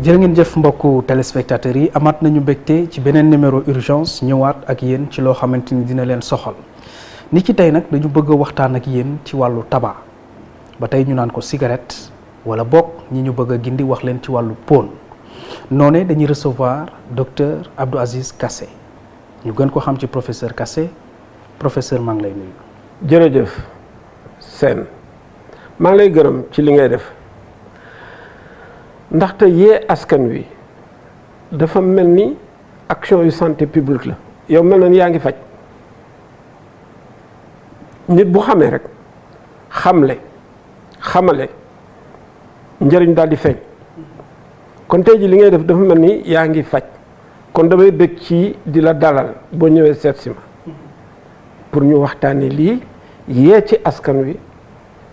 jërë ngeen jëf mbokku téléspectateurs yi amaat nañu mbégte ci beneen numéro urgence ñëwaat ak yéen ci loo xamante ni dina leen soxal ni ki tey nag dañu bëgg a waxtaan ak yéen ci wàllu tabac ba tey ñu naan ko cigarette wala bokk ñi ñu bëgg a gindi wax leen ci wàllu pon noonee dañuy recevoir docteur Abdou Aziz Kassé ñu gën ko xam ci professeur Kassé professeur maa ngi lay nuyu. jërëjëf Sène maa ngi lay gërëm ci li ngay def ndaxte yee askan wi dafa mel ni action yu santé publique la yow mel na ni yaa ngi faj nit bu xamee rek xamale njëriñ daal di feeñ kon tey ji li ngay def dafa mel ni yaa ngi faj kon damay bëgg ci di la dalal boo ñëwee seet si ma pour ñu waxtaanee lii yee ci askan wi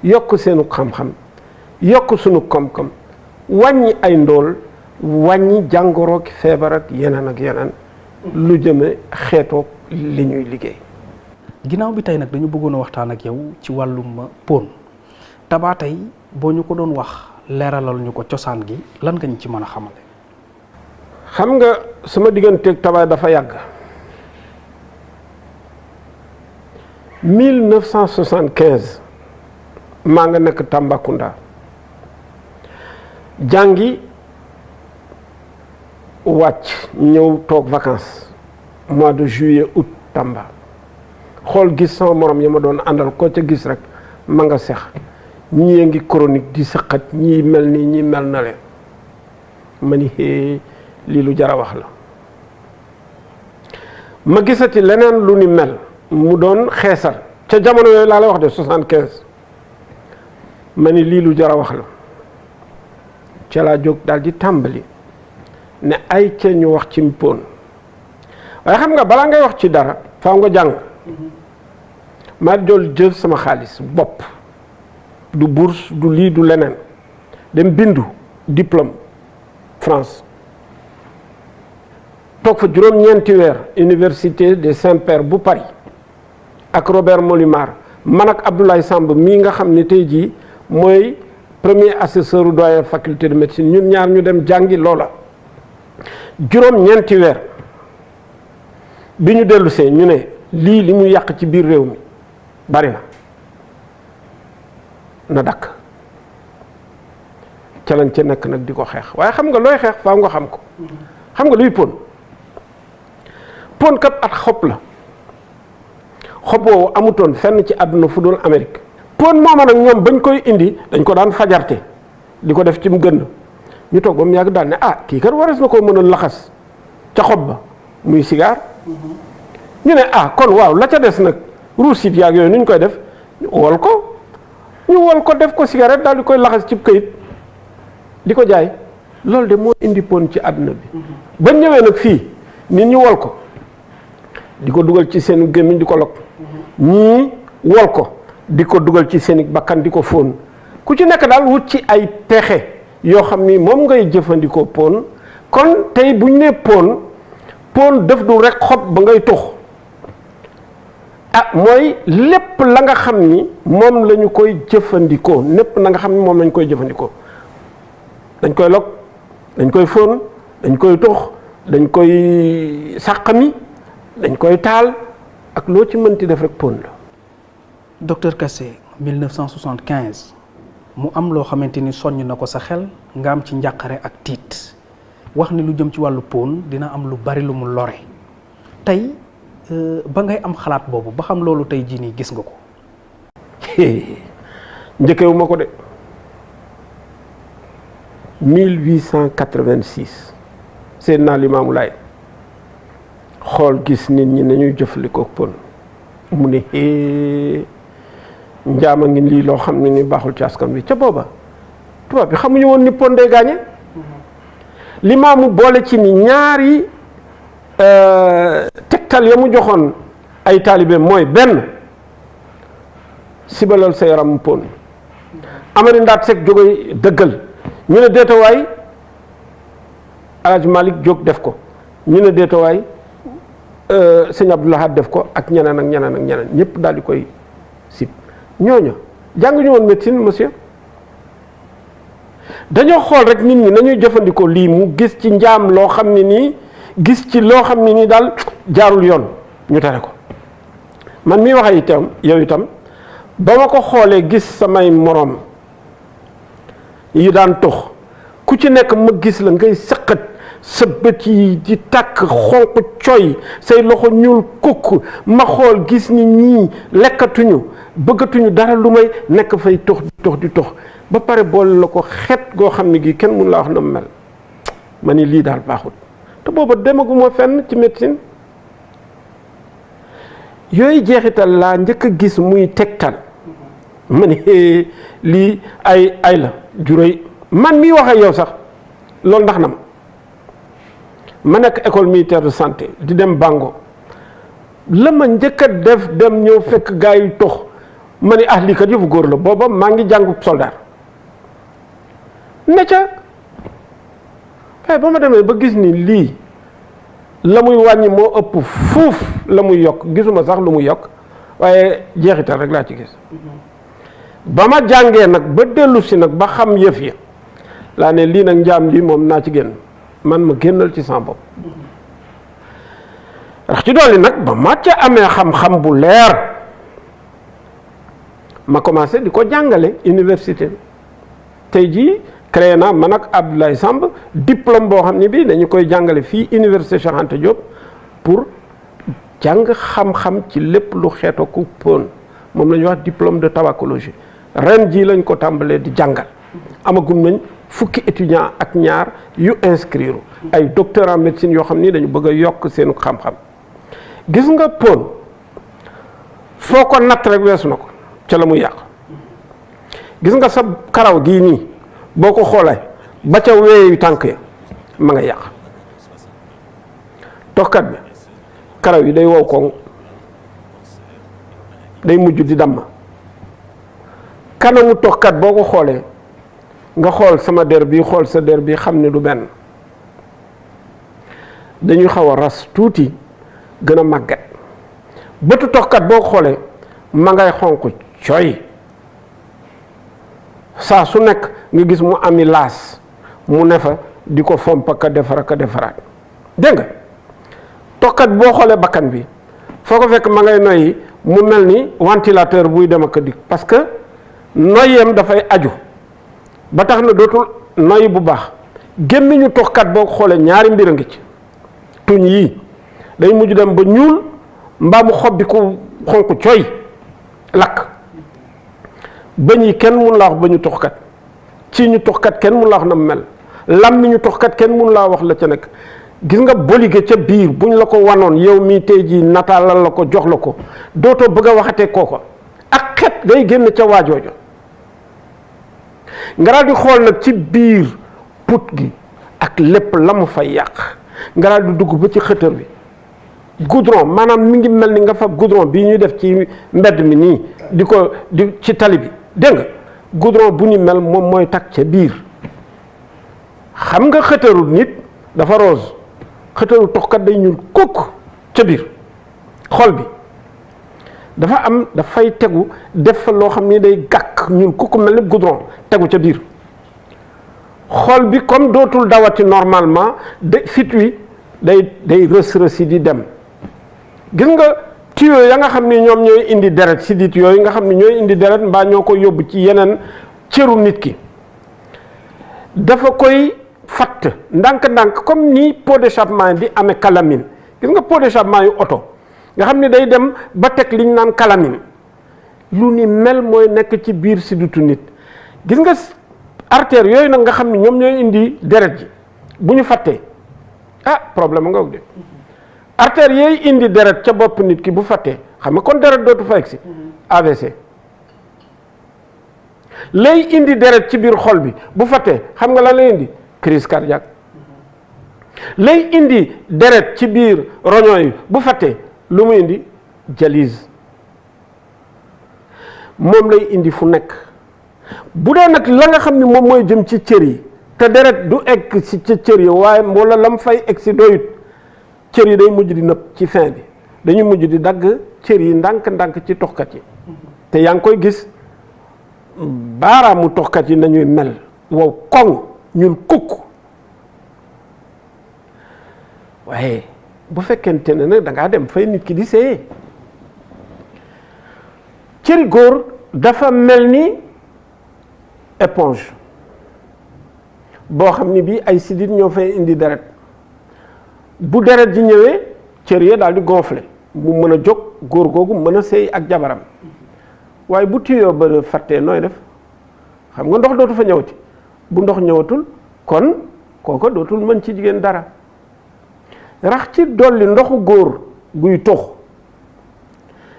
yokk seenu xam-xam yokk sunu koom-koom wàññi ay ndool wàññi jàngoro ki feebar ak yeneen lu jëme xeetoog li ñuy liggéey. ginnaaw bi tey nag dañu bëggoon a waxtaan ak yow ci wàllum pon tabac tey boo ñu ko doon wax leeralal ñu ko cosaan gi lan nga ñu ci mën a xamale. xam nga sama digganteeg tabac dafa yàgg 1975 maa nga nekk Tambacounda jàngi wàcc ñëw toog vacances mois de juillet août Tamba xool gis sama morom yi ma doon àndal ko ca gis rek ma nga sex ñii ngi chronique di sëqat ñii mel nii ñii mel na leen ma ni lii lu jar a wax la ma gisati leneen lu ni mel mu doon xeesal ca jamono yooyu laa lay wax de 75 ma ni lii lu jar a wax la ca laa jóg daal di tàmbali ne ay ca ñu wax ci pon waaye xam nga balaa ngay wax ci dara faaw nga jàng ma jël sama xaalis bopp du bourse du lii du leneen dem bindu diplôme France toog fa juróom-ñeenti weer université de Saint-Père bu Paris ak Robert Molimar man ak Abdoulaye Samb mii nga xam ne tey jii mooy premier assesseur u doyen faculté de médecine ñun ñaar ñu dem jàngi loola juróom-ñeenti weer bi ñu dellusee ñu ne lii li mu yàq ci biir réew mi bari na dakk ca lañ ca nekk nag di ko xeex waaye xam nga looy xeex faaw nga xam ko xam nga luy pon kat at xob la xob woowu amutoon fenn ci àdduna fu dul Amérique pon mooma nag ñoom bañ koy indi dañ ko daan fajarte di ko def ci mu gën ñu toog ba mu yàgg daal ne kii kat waras na koo mën a laxas ca xob ba muy cigare ñu ne kon waaw la ca des nag ruusit yaag yooyu nu ñu koy def ñu wol ko def ko cigarette daal di koy laxas ci këyit di ko jaay loolu de moo indi pon ci àdduna bi ba ñëwee nag fii nit ñu wol ko di ko dugal ci seen gémmiñ di ko lok ñii wol ko di ko dugal ci seen bakkan di ko fóon ku ci nekk daal wut ci ay pexe yoo xam ni moom ngay jëfandikoo pon kon tey bu ñu nee pon def du rek xob ba ngay tux mooy lépp la nga xam ni moom la ñu koy jëfandikoo lépp na nga xam ni moom lañ koy jëfandikoo dañ koy lok dañ koy fóon dañ koy tux dañ koy sàqami dañ koy taal ak loo ci mënti def rek pon la. docteur Kassé 1975 mu am loo xamante ni soññ na ko sa xel nga am ci njàqare ak tiit wax ni lu jëm ci wàllu pon dina am lu bari lu mu lore tey ba ngay am xalaat boobu ba xam loolu tey jii nii gis nga ko. njëkkewu ma ko de 1886 Seydina Limaamu Laay xool gis nit ñi nañuy jëfandikoo pon mu ne njaama ngi lii loo xam ne ni baaxul ci askan wi ca booba tubaab bi xamuñu woon ni pon day gaañe Limaamu boole ci ni ñaari tegtal ya mu joxoon ay taalibe mooy benn sibalal sa yaram pon amari ndaat sek jógoy dëggal ñu ne deetawaay Alaaji Malik jóg def ko ñu ne deetawaay sëñ Abdou Lahad def ko ak ñeneen ñëpp daal di koy sib ñooñu jànguñu woon médecine monsieur dañoo xool rek nit ñi nañuy jëfandikoo lii mu gis ci njaam loo xam ne nii gis ci loo xam ne nii daal jaarul yoon ñu tere ko. man mii wax itam yow itam ba ma ko xoolee gis samay moroom yi daan tox ku ci nekk ma gis la ngay sëqat sa bët yi di tàkk xonq coy say loxo ñuul kukk ma xool gis ni ñii lekkatuñu bëggatuñu dara lu may nekk fay tox di tox ba pare boole la ko xet goo xam ne gi kenn mun laa wax na mel ma ni lii daal baaxul te booba demaguma fenn ci médecine yooyu jeexital laa njëkk a gis muy tegtal ma ni lii ay la juróoy man mii wax ak yow sax loolu ndax na ma nekk école militaire de santé di dem Bango la ma njëkk a def dem ñëw fekk gaa yi tox ma ni lii kat yëfu góor la booba maa ngi jàngu soldat ne ca waaye ba ma demee ba gis ni lii la muy wàññi moo ëpp fuuf la muy yokk gisuma sax lu muy yokk waaye jeexital rek laa ci gis ba ma jàngee nag ba dellu si nag ba xam yëf ya laa ne lii nag njaam lii moom naa ci génn man ma génnal ci sama bopp rax ci dolli nag ba ma ca amee xam-xam bu leer ma commencé di ko jàngale université tey jii créé naa man ak Abdoulaye Samb diplôme boo xam ne bii dañu koy jàngale fii université Cheikh Anta Diop pour jàng xam-xam ci lépp lu xeetoo ku pon moom la ñuy wax diplôme de tabacologie ren jii lañ ko tàmbalee di jàngal amagum nañ fukki étudiants ak ñaar yu inscrire ay docteur en médecine yoo xam ni dañu bëgg a yokk seenu xam-xam gis nga pon foo ko natt rek weesu na ko ca la muy yàq gis nga sa karaw gii nii boo ko xoolee ba ca weeyu tànk ya ma nga yàq toxkat bi karaw yi day wow koŋ day mujj di damm kanamu toxkat boo ko xoolee nga xool sama der bi xool sa der bi xam ne du benn dañuy xaw a ras tuuti gën a màgget bëtu toxkat boo ko xoolee ma ngay xonq coy saa su nekk nga gis mu ami laas mu ne fa di ko fomp ka defaraat dégg nga toxkat boo xoolee bakkan bi foo ko fekk ma ngay noyyi mu mel ni ventilateur buy dem ak dikk parce que noyyeem dafay aju ba tax na dootul noyyi bu baax gémmiñu toxkat boo ko xoolee ñaari mbir a ngi ci tuñ yii day mujj dem ba ñuul mbaa mu xob bi ku xonq coy lakk bëñ yi kenn mun laa wax ba ñu toxkat ci ñu toxkat kenn mun laa wax na mel lammi ñu toxkat kenn mun laa wax la ca nekk gis nga bolige ca biir buñ la ko wanoon yow mii tey jii nataalal la ko jox la ko dootoo bëgg a waxatee kooko ak xet ngay génn ca waajoojo nga daal di xool nag ci biir put gi ak lépp la mu fay yàq nga daal di dugg ba ci xëtër bi goudron maanaam mi ngi mel ni nga fab goudron bii ñuy def ci mbedd mi nii di ci tali bi dégg nga goudron bu ni mel moom mooy takk ca biir xam nga xëtëru nit dafa rose xëtëru toxkat day ñuul kukk ca biir xol bi dafa am dafay tegu def fa loo xam ni day gàkk ñuul kukk mel ni goudron tegu ca biir xol bi comme dootul dawati normalement de fit wi day rës yi di dem gis nga tuyau ya nga xam ni ñoom ñooy indi deret sidit yooyu nga xam ni ñooy indi deret mbaa ñoo ko yóbbu ci yeneen cëru nit ki dafa koy fatt ndànk-ndànk comme ni pot d'échappement di amee calamine gis nga pot d'échappement yu oto nga xam ni day dem ba teg liñ naan calamine lu ni mel mooy nekk ci biir siditu nit gis nga artère yooyu nag nga xam ni ñoom ñooy indi deret ji bu ñu fàttee problème nga de artère yooyu indi deret ca bopp nit ki bu fàttee xam nga kon deret dootu fa egsi AVC lay indi deret ci biir xol bi bu fàttee xam nga lan lay indi crise cardiaque lay indi deret ci biir roño yi bu fàttee lu mu indi dialyse moom lay indi fu nekk bu dee nag la nga xam ni moom mooy jëm ci cër yi te deret du egg si ci cër yi waaye wala lam fay egg si doyut cër yi day mujj di nëb ci fin bi dañuy mujj di dagg cër yi ndànk-ndànk ci toxkat yi te yaa ngi koy gis baaraamu toxkat yi nañuy mel wow koŋ ñuul kukk waaye bu fekkente ne nag da ngaa dem fay nit ki di séyee cëri góor dafa mel ni éponge boo xam ni bii ay sidit ñoo fay indi deret bu deret ji ñëwee cër yi daal di gonfler mu mën a jóg góor googu mën a séy ak jabaram waaye bu tuyoo ba fàttee nooy def xam nga ndox dootu fa ñëwati bu ndox ñëwatul kon kooko dootul mën ci jigéen dara rax ci dolli ndoxu góor guy tox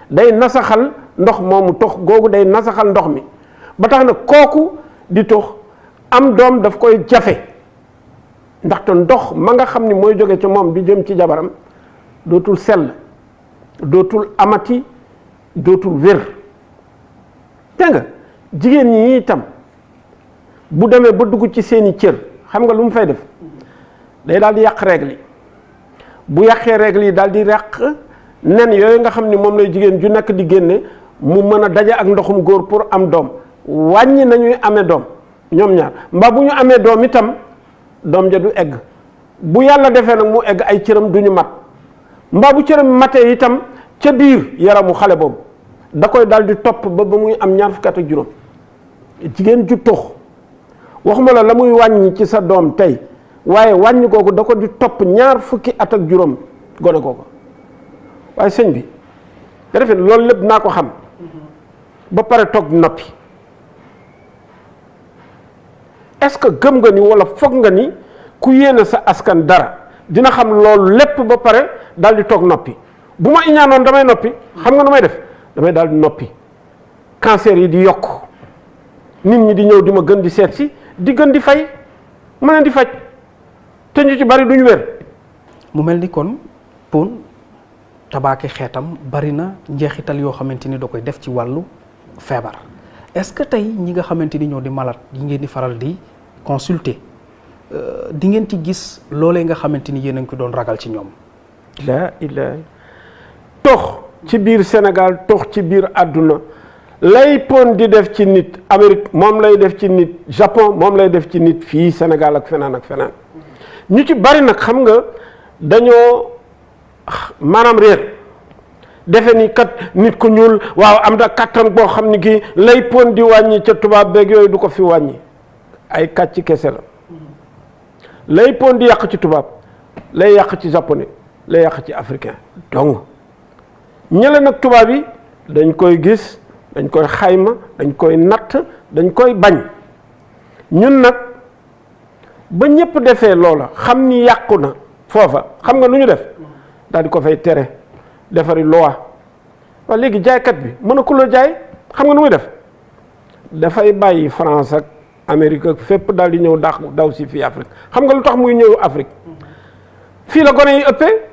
day nasaxal ndox moomu tox googu day nasaxal ndox mi ba tax na kooku di tox am doom daf koy jafe ndaxte ndox ma nga xam ni mooy jóge ca moom di jëm ci jabaram dootul sell dootul amati dootul wér dégg nga jigéen ñi itam bu demee ba dugg ci seeni cër xam nga lu mu fay def day daal di yàq règle yi bu yàqee règle yi daal di yàq nen yooyu nga xam ni moom lay jigéen ju nekk di génne mu mën a daje ak ndoxum góor pour am doom wàññi nañuy amee doom ñoom ñaar mbaa bu ñu amee doom itam doom ja du egg bu yàlla defee nag mu egg ay cëram du ñu mat mbaa bu cëram matee itam ca biir yaramu xale boobu da koy daal di topp ba muy am ñaar fukki at ak juróom jigéen ju tox waxuma la muy wàññi ci sa doom tey waaye wàññi googu da ko di topp ñaar fukki at ak juróom gone googu waaye sëñ bi nga defee loolu lépp naa ko xam ba pare toog noppi est-ce que gëm nga ni walla foog nga ni ku yéene sa askan dara dina xam loolu lépp ba pare daal di toog noppi bu ma iñaanoon damay noppi xam nga nu may def damay daal di noppi cancer yi di yokk nit ñi di ñëw di ma gën di seet si di gën di fay ma leen di faj te ñu ci bari duñu wér. mu mel ni kon pon tabaaki xeetam bari na njeexital yoo xamante ni da koy def ci wàllu feebar est-ce que tey ñi nga xamante ni ñoo di malade yi ngeen di faral di consulter di ngeen ci gis loolee nga xamante ni yéen a ngi ko doon ragal ci ñoom. la ilaha tox ci biir Sénégal tox ci biir àdduna lay pon di def ci nit Amérique moom lay def ci nit Japon moom lay def ci nit fii Sénégal ak feneen ak feneen ñu ci bari nag xam nga dañoo maanaam réer defe ni kat nit ku ñuul waaw am na kattan boo xam ni kii lay pon di wàññi ca tubaab beeg yooyu du ko fi wàññi ay kàcc kese la lay pon di yàq ci tubaab lay yàq ci japonais lay yàq ci africain donc ñële nag tubaab yi dañ koy gis dañ koy xayma dañ koy natt dañ koy bañ ñun nag ba ñëpp defee loola xam ni yàqu na foofa xam nga lu ñu def daal di ko fay tere defari loi waaye léegi jaaykat bi mën a ku la jaay xam nga nu muy def dafay bàyyi France ak Amérique ak fépp daal di ñëw daw si fii Afrique xam nga lu tax muy ñëw Afrique fii la gone yi ëppee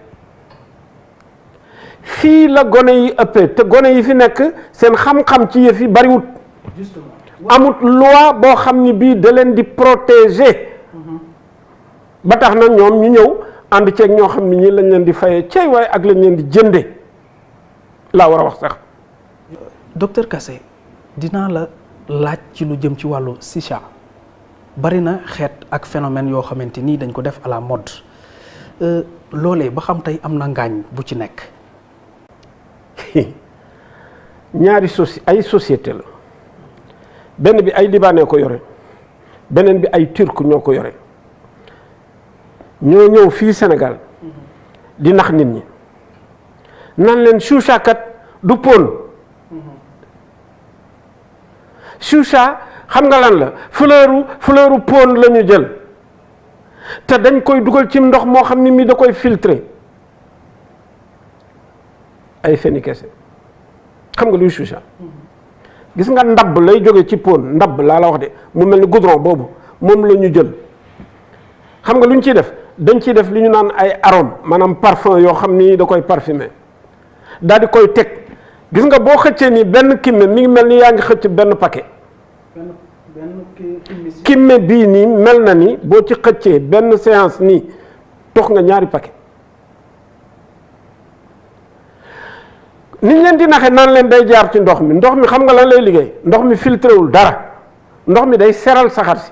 fii la gone yi ëppee te gone yi fi nekk seen xam-xam ci yëf yi bariwut amut loi boo xam ni bii da leen di protéger ba tax na ñoom ñu ñëw ànd ceeg ñoo xam ni ñi lañ leen di fayee cey waaye ak lañ leen di jënde laa war a wax sax. docteur Kassé dinaa la laaj ci lu jëm ci wàllu shisha bari na xeet ak phénomène yoo xamante ni dañ ko def à la mode loolee ba xam tey am na ngaañ bu ci nekk. ñaari ay société la benn bi ay libanais ko yore beneen bi ay turc ñoo ko yore ñoo ñëw fii Sénégal di nax nit ñi nan leen Choucha kat du pon Choucha xam nga lan la fleuru pon la ñu jël te dañ koy dugal ci ndox moo xam ni mi da koy filtrer ay feni kese xam nga luy Choucha gis nga ndab lay jóge ci pon ndab laa la wax de mu mel ni goudron boobu moom la ñu jël xam nga lu ñu ciy def dañ ciy def li ñu naan ay arôme maanaam parfum yoo xam ni da koy parfumer daal di koy teg gis nga boo xëccee ni benn kimme mi ngi mel ni yaa ngi xëcc benn paquet kimme bii nii mel na ni boo ci xëccee benn séance nii tox nga ñaari paquet niñ leen di naxe naan leen day jaar ci ndox mi xam nga lan lay liggéey ndox mi filtré wul dara ndox mi day seral saxaar si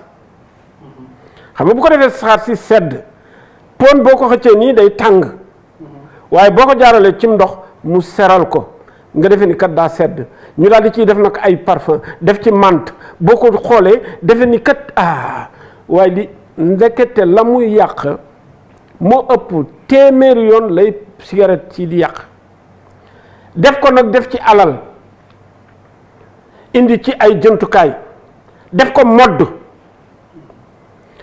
xam nga bu ko defee saxaar si sedd pon boo ko xëccee nii day tàng waaye boo ko jaaralee cim ndox mu seral ko nga defee ni kat daa sedd ñu daal di ciy def nag ay parfum def ci menthe boo ko xoolee defee ni kat waaye li ndekete la muy yàq moo ëpp téeméeri yoon lay cigarette ci di yàq def ko nag def ci alal indi ci ay jëntukaay def ko modd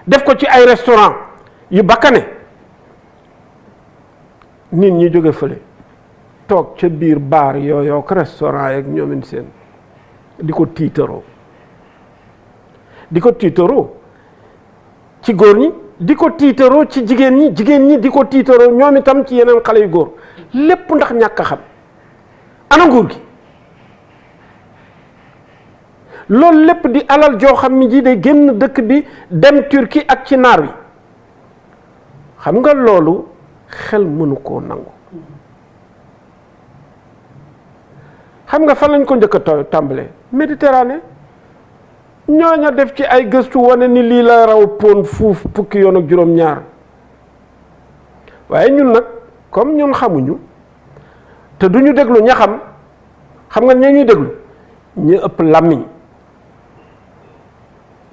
def ko ci ay restaurant yu bakkane nit ñi jóge fële toog ca biir baar yooyu ko restaurant yeeg ñoomin seen di ko tiitaroo ci góor ñi di ko tiitaroo ci jigéen ñi di ko tiitaroo ñoom itam ci yeneen xale yu góor lépp ndax ñàkk a xam ana nguur gi loolu lépp di alal joo xam ni ji day génn dëkk bi dem Turquie ak ci naar wi xam nga loolu xel mënu koo nangu xam nga fan lañ ko njëkk a tàmbalee Méditerranée ñooña def ci ay gëstu wane ni lii la raw pon fuuf fukki yoon ak juróom-ñaar waaye ñun nag comme ñun xamuñu te duñu déglu ña xam nga ña ñuy déglu ñu ëpp làmmiñ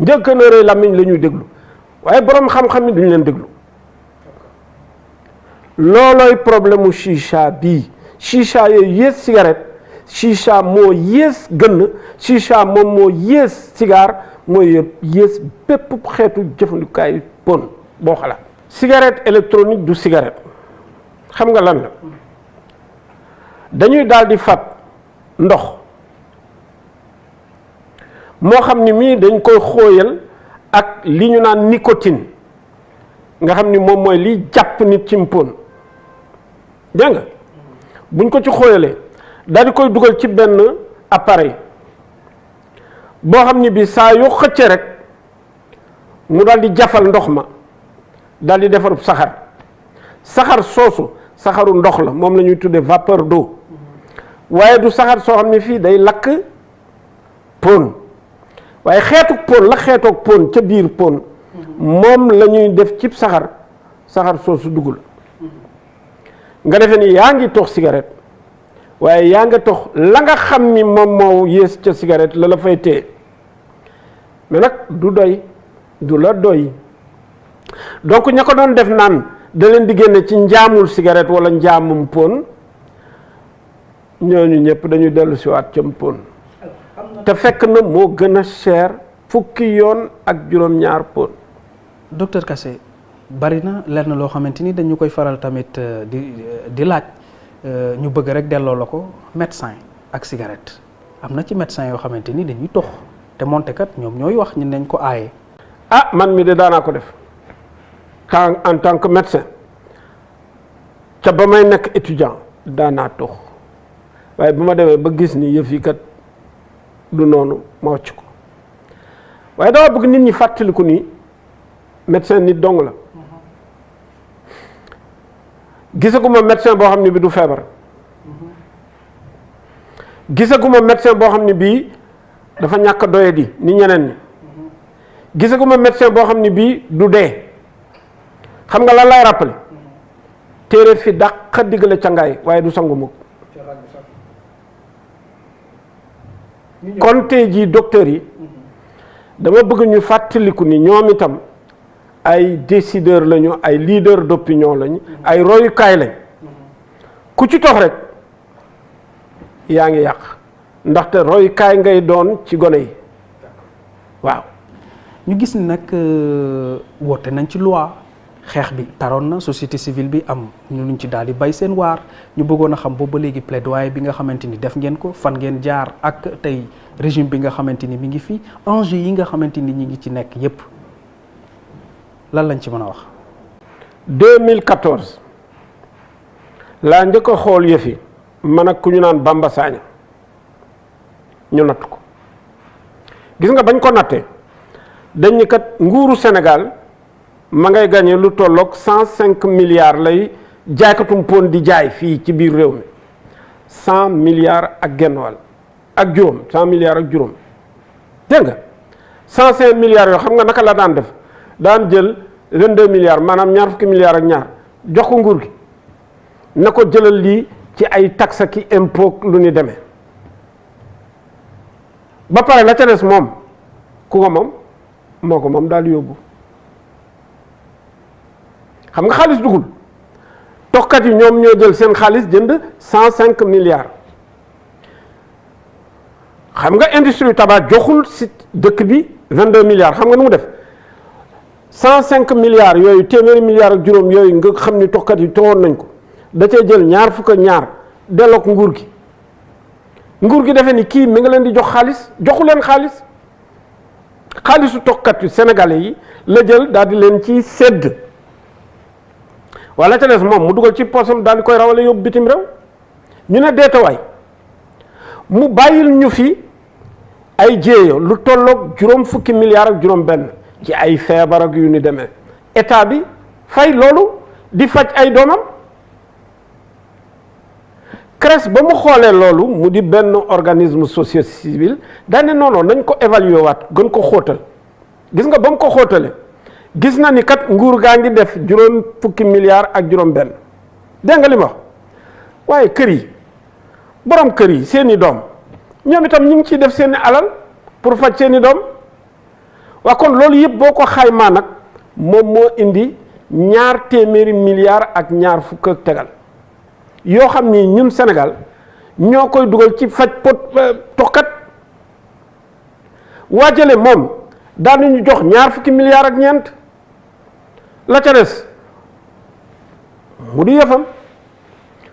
njëkk na rëy làmmiñ la ñuy déglu waaye boroom xam-xam yi duñu leen déglu loolooy problème mu chicha bii chicha yooyu yées cigarette chicha moo yées gën chicha moom moo yées cigare mooy yées bépp xeetu jëfandikaay pon boo xalaat cigarette électronique du cigarette xam nga lan la dañuy daal di fab ndox moo xam ni mii dañ koy xóoyal ak li ñu naan nicotine nga xam ni moom mooy liy jàpp nit ci pon dégg nga buñ ko ci xóoyalee daal di koy dugal ci benn appareil boo xam ni bi saa yoo xëcce rek mu daal di jafal ndox ma daal di defarub saxar soosu saxaru ndox la moom la ñuy tuddee vapeur d'eau waaye du saxar soo xam ne fii day lakk pon waaye xeetuk pon la xeetoog pon ca biir pon moom la ñuy def cib saxar soosu dugg la nga defee ni yaa ngi tox cigarette waaye yaa nga tox la nga xam ni moom moo yées ca cigarette la fay téye mais nag du doy du la doy donc ña ko doon def naan da leen di génne ci njaamul cigarette wala njaamum pon ñooñu ñëpp dañuy dellu siwaat cam pon te fekk na moo gën a cher fukki yoon ak juróom-ñaar pon. docteur Kassé bari na lenn loo xamante ni dañu koy faral tamit di laaj ñu bëgg rek delloo la ko médecin ak cigarette am na ci médecin yoo xamante ni dañuy tox te moonte kat ñoom ñooy wax ñu nañ ko aaye. man mi de daanaa ko def en tant que médecin ca ba may nekk étudiant daanaa tox waaye bu ma demee ba gis ni yëf yi kat du noonu ma wàcc ko waaye dama bëgg nit ñi fàttaliku ni médecin nit dong la gisaguma médecin boo xam ne bi du feebar gisaguma médecin boo xam ne bii dafa ñàkk doyadi ni ñeneen ñi gisaguma médecin boo xam ne bii du dee xam nga lan lay rappelé téere fi dàq diggale cangaay waaye du sangu mukk kon tey jii docteur yi dama bëgg ñu fàttaliku ni ñoom itam ay décideur lañu ay leader d'opinion lañu ay royukaay lañ ku ci tox rek yaa ngi yàq ndaxte royukaay ngay doon ci gone yi waaw. ñu gis ni nag woote nañ ci loi xeex bi taroon na société civile bi am ñu luñ ci daal di bay seen waar ñu bëggoon a xam boobu ba léegi plaidoyer bi nga xamante ni def ngeen ko fan ngeen jaar ak tey régime bi nga xamante ni mi ngi fi enjeu yi nga xamante ni ñi ngi ci nekk yépp lan lañ ci mën a wax. 2014 laa njëkk a xool yëfi man ak ku ñu naan Bamba Sagna ñu natt ko gis nga bañ ko nattee dañ ni kat nguuru Sénégal ma ngay gagné lu tolloog 105 milliards lay jaaykatum pon di jaay fii ci biir réew mi 100 milliards ak genn wàll ak juróom 100 milliards ak juróom dégg nga 105 milliards yoo xam nga naka la daan def daan jël 22 milliards maanaam ñaar fukki milliards ak ñaar jox ko nguur gi na ko jëlal lii ci ay taxe ki impôt lu ni demee ba pare la ca des moom ku ko moom moo ko moom daal di yóbbu xam nga xaalis dugul toxkat yi ñoom ñoo jël seen xaalis jënd 105 milliards xam nga industrie tabac joxul si dëkk bi 22 milliards xam nga nu mu def 105 milliards yooyu téeméeri milliards ak juróom yooyu nga xam ni toxkat yi towoon nañ ko da cee jël ñaar fukk ak ñaar delloo ko nguur gi defe ni kii mi nga leen di jox xaalis joxu leen xaalisu toxkat yu sénégalais yi la jël daal di leen ci sedd wala ca des moom mu dugal ci poosam daal di koy rawale yóbbu bitim réew ñu ne deetawaay mu bàyyil ñu fi ay jéeyo lu tolloog juróom fukki milliards ak juróom benn ci ay feebar ak yu ni demee état bi fay loolu di faj ay doomam CRES ba mu xoolee loolu mu di benn organisme société civile daane noonu nañ ko évaluer waat gën ko xóotal gis nga ba mu ko xóotale gis na ni kat nguur gaa ngi def juróom fukki milliards ak juróom benn dégg nga li ma wax waaye kër yi borom kër yi seeni doom ñoom itam ñu ngi ciy def seeni alal pour faj seeni doom waa kon loolu yëpp boo ko xaymaa nag moom moo indi ñaar téeméeri milliards ak ñaar fukk ak tegal yoo xam ni ñun Sénégal ñoo koy dugal ci faj toxkat waajale moom daan nañu jox ñaar fukki milliards ak ñeent la ca des mu di yëfam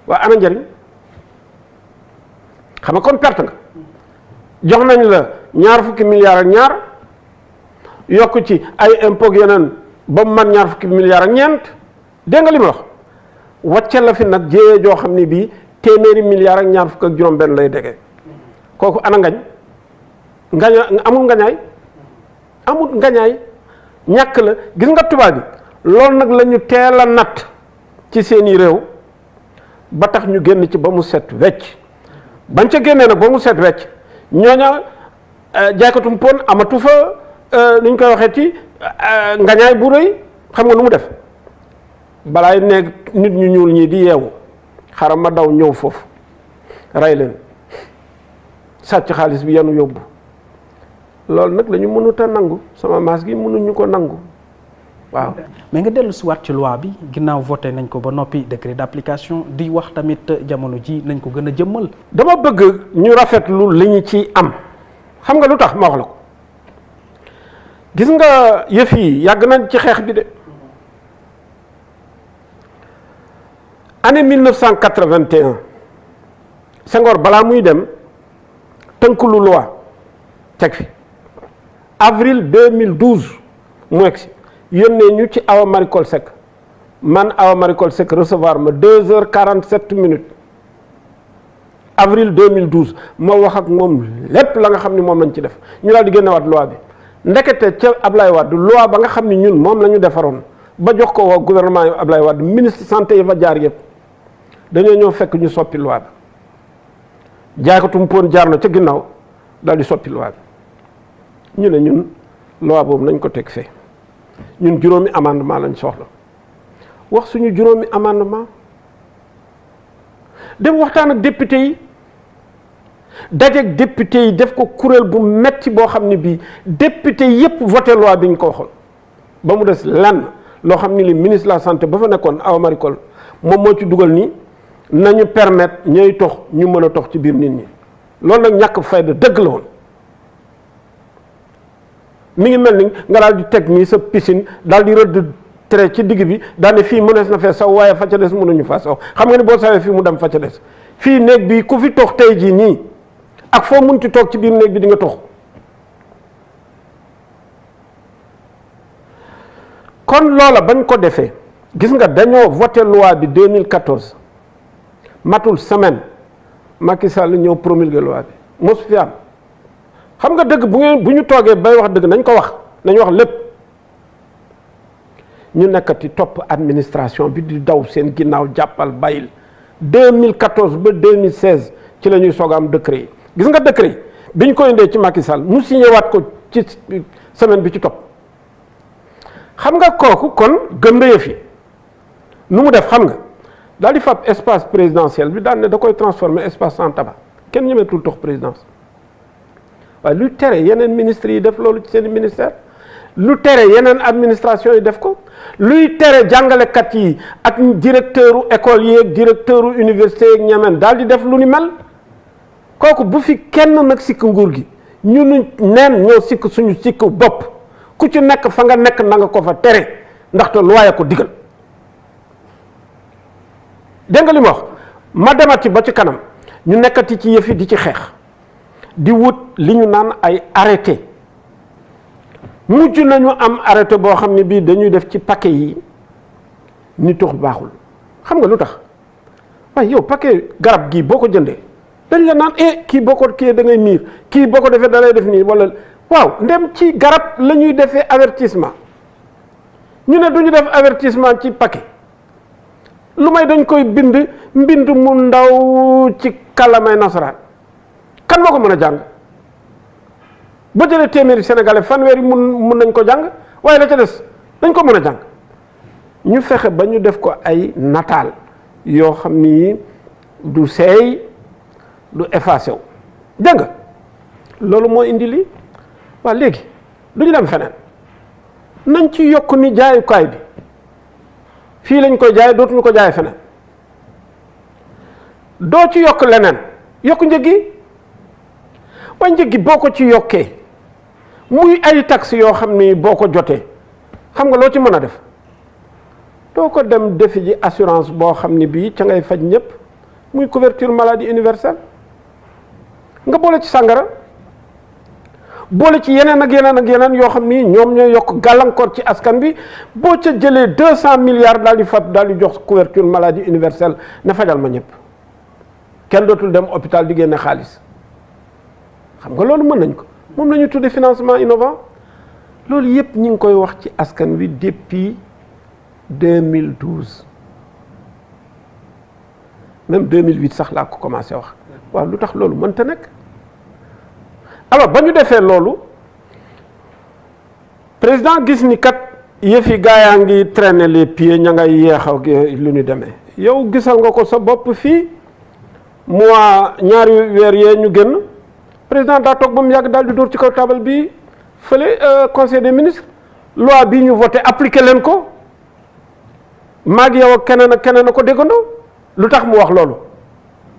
waa ana njëriñ xam nga kon perte nga jox nañ la ñaar fukki milliards ak ñaar yokk ci ay impôt yeneen ba mu man ñaar fukki milliards ak ñeent dégg nga li ma wax wàcce la fi nag jéyee joo xam ne bii téeméeri milliards ak ñaar fukk ak juróom benn lay dege kooku ana amul ngañaay ñàkk la gis nga tubaab bi loolu nag la ñu teel a natt ci seeni réew ba tax ñu génn ci ba mu set wecc bañ ca génnee nag ba mu set wecc ñooña jaaykatum pon amatu fa ni ñu koy waxee ci ngañaay bu rëy xam nga nu mu def balaay nekk nit ñu ñuul ñi di yeewu xaram ma daw ñëw foofu rey leen sàcc xaalis bi yanu yóbbu loolu nag la ñu mënut a nangu sama maas gi mënuñu ko nangu waaw. mais nga dellu si waat ci loi bi ginnaaw voté nañ ko ba noppi décret d'application di wax tamit jamono ji nañ ko gën a jëmmal. dama bëgg ñu rafetlu li ñu ci am xam nga lu tax ma wax la ko gis nga yëf yi yàgg nañ ci xeex bi de. année 1981 Senghor balaa muy dem tënkulu loi teg fi avril 2012 mu egsi yónnee ñu ci Awa Marie Coll Seck man Awa Marie Coll Seck recevoir ma 2h47 avril 2012 ma wax ak moom lépp la nga xam ni moom lañ ci def ñu daal di génnewaat loi bi ndekete ca Ablaye Wade loi ba nga xam ni ñun moom la ñu defaroon ba jox ko waa gouvernement yu Ablaye Wade ministre santé yi fa jaar yëpp dañoo ñëw fekk ñu soppi loi bi jaaykatum poon jaar na ca ginnaaw daal di soppi loi bi ñu ne ñun loi boobu nañ ko teg fee ñun juróomi amendement lañ soxla wax suñu juróomi amendement dem waxtaan ak député yi dajeeg député yi def ko kuréel bu metti boo xam ne bii député yépp voté loi bi ñu ko waxoon ba mu des lenn loo xam ne li ministre de la santé ba fa nekkoon Awa Marie Coll moom moo ci dugal nii nañu permettre ñooy tox ñu mën a tox ci biir nit ñi loolu nag ñàkk fayda dëgg la woon mi ngi mel ni nga daal di teg nii sa piscine daal di rëdd trait ci digg bi daal ne fii mënees na fee saw waaye fa ca des mënuñu faa saw xam nga ni boo sawee fii mu dem fa ca des fii néeg bi ku fi tox tey jii nii ak foo munti toog ci biir néeg bi di nga tox kon loola bañ ko defee gis nga dañoo voté loi bi 2014 matul semaine Macky Sall ñëw promulgué loi bi mosu fi am xam nga dëgg bu ñu toogee bay wax dëgg nañ ko wax nañ wax lépp ñu nekkati topp administration bi di daw seen ginnaaw jàppal bàyyil 2014 ba 2016 ci la ñuy soog a am décret yi gis nga décret yi bi ñu ko indee ci Macky Sall mu signé waat ko ci semaine bi ci topp xam nga kooku kon gëm na yëf yi nu mu def xam nga daal di fab espace présidentiel bi daan ne da koy transformer espace sans tabac kenn ñemeetul tox présidence waaye lu tere yeneen ministres yi def loolu ci seen ministère lu tere yeneen administration yi def ko luy tere jàngalekat yi ak directeuru école yi ak directeuru université yi ak ñameen daal di def lu ni mel kooku bu fi kenn nag sikk nguur gi ñunu neen ñoo sikk suñu sikk bopp ku ci nekk fa nga nekk na nga ko fa tere ndaxte loi ko digal dégg nga li ma wax ma demati ba ci kanam ñu nekkati ci yëfi di ci xeex di wut li ñu naan ay arrêté mujj nañu am arrêté boo xam ne bii dañuy def ci paquet yi ni tux baaxul xam nga lu tax waaye yow paquet garab gii boo ko jëndee dañ la naan kii boo ko kii da ngay miir kii boo ko defee da lay def nii wala waaw ndem ci garab la ñuy defee avertissement ñu ne duñu def avertissement ci paquet lu may dañ koy bind mbind mu ndaw ci kàllaamay nasaraan kan moo ko mën a jàng ba jëlee téeméeri sénégalais fanweeri mun nañ ko jàng waaye la ca des dañ ko mën a jàng ñu fexe ba ñu def ko ay nataal yoo xam ni du seey du effacé wu dégg nga loolu moo indi lii waa léegi du ñu dem feneen nañ ci yokk ni jaayukaay bi fii lañ koy jaay dootuñu ko jaay feneen doo ci yokk leneen yokk njëg gi waaye njëg gi boo ko ci yokkee muy ay taxes yoo xam ni boo ko jotee xam nga loo ci mën a def doo ko dem defi ji assurance boo xam ni bii ca ngay faj ñëpp muy couverture maladie universelle nga boole ci sàngara boole ci yeneen ak yeneen ak yeneen yoo xam ni ñoom ñooy yokk gàllankoor ci askan bi boo ca jëlee 200 milliards daal di fab daal di jox couverture maladie universelle ne fajal ma ñëpp kenn dootul dem hôpital di génne xaalis xam nga loolu mën nañ ko moom la ñu tudde financement innovant loolu yëpp ñi ngi koy wax ci askan wi depuis 2012 même 2008 sax laa ko commencé wax waaw lu tax loolu mënta nekk alors ba ñu defee loolu président gis ni kat yëfi gaa yaa ngi traîner les pieds ña ngay yeex ak lu ñu demee yow gisal nga ko sa bopp fii mois ñaari weer yee ñu génn président daa toog ba mu yàgg daal di dóor ci kaw table bi fële conseil des ministres loi bii ñu voté appliqué leen ko maag yow ak keneen a ko déggandoo lu tax mu wax loolu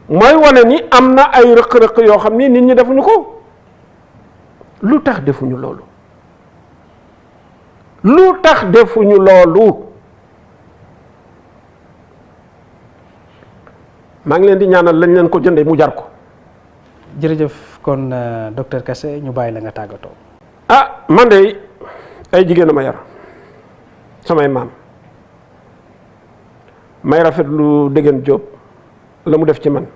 mooy wane ni am na ay rëq-rëq yoo xam ni nit ñi defuñu ko lu tax defuñu loolu lu tax defuñu loolu maa ngi leen di ñaanal lañ leen ko jëndee mu jar ko. jërëjëf kon docteur Kassé ñu bàyyi la nga tàggatoo. ah man de ay jigéen a ma yar samay maam may rafetlu Degen Diop la mu def ci man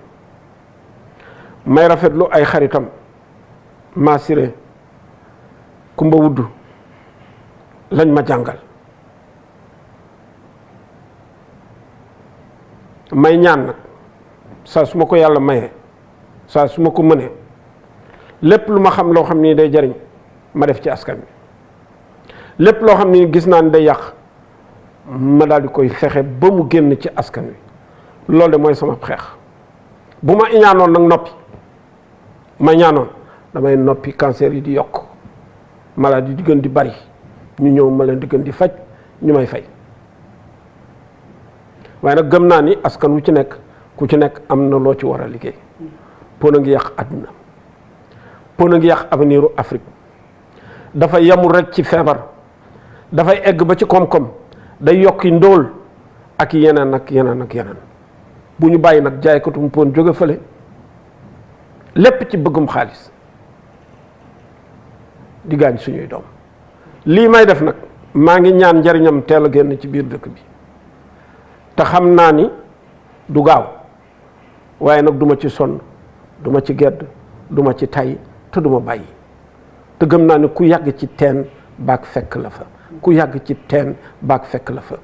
may rafetlu ay xaritam Massiré Kumba Wuddu lañ ma jàngal may ñaan nag saa su ma ko yàlla mayee saa su ma ko mënee lépp lu ma xam loo xam ni day jariñ ma def ci askan bi lépp loo xam ni gis naa ni day yàq ma daal di koy fexe ba mu génn ci askan wi loolu de mooy sama xeex bu ma iñaanoon nag noppi ma ñaanoon damay noppi cancer yi di yokk maladie di gën di bari ñu ñëw ma leen di gën di faj ñu may fay waaye nag gëm naa ni askan wu ci nekk ku ci nekk am na loo ci war a liggéey pon a ngi yàq àdduna pon a ngi yàq avenir u Afrique dafay yamul rek ci feebar dafay egg ba ci koom-koom day yokki ndóol ak yeneen ak yeneen ak yeneen bu ñu bàyyi nag jaaykatum pon jóge fële lépp ci bëggum xaalis di gaañ suñuy doom lii may def nag maa ngi ñaan njariñam teel a génn ci biir dëkk bi te xam naa ni du gaaw waaye nag duma ci sonn duma ci gedd duma ci tay te duma bàyyi te gëm naa ni ku yàgg ci teen baag fekk la fa ku yàgg ci teen baag fekk la fa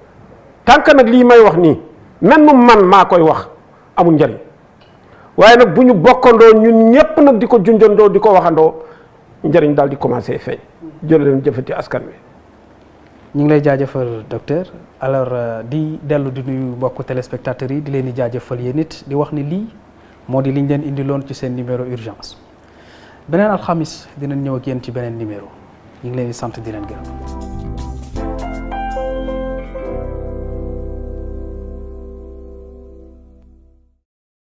tànk nag lii may wax nii même man maa koy wax amul njariñ waaye nag bu ñu bokkandoo ñun ñépp nag di ko junjandoo di ko waxandoo njariñ daal di commencé feeñ jël leen jëfati askan wi ñu ngi lay jaajëfal docteur alors di dellu di nuyu mbokku téléspectateurs yi di leen di jaajëfal yéen it di wax ni lii moo di liñ leen indiloon ci seen numéro urgence beneen alxamis dinañ ñëw ak yéen ci beneen numéro ñu ngi leen di sant di leen gërëm.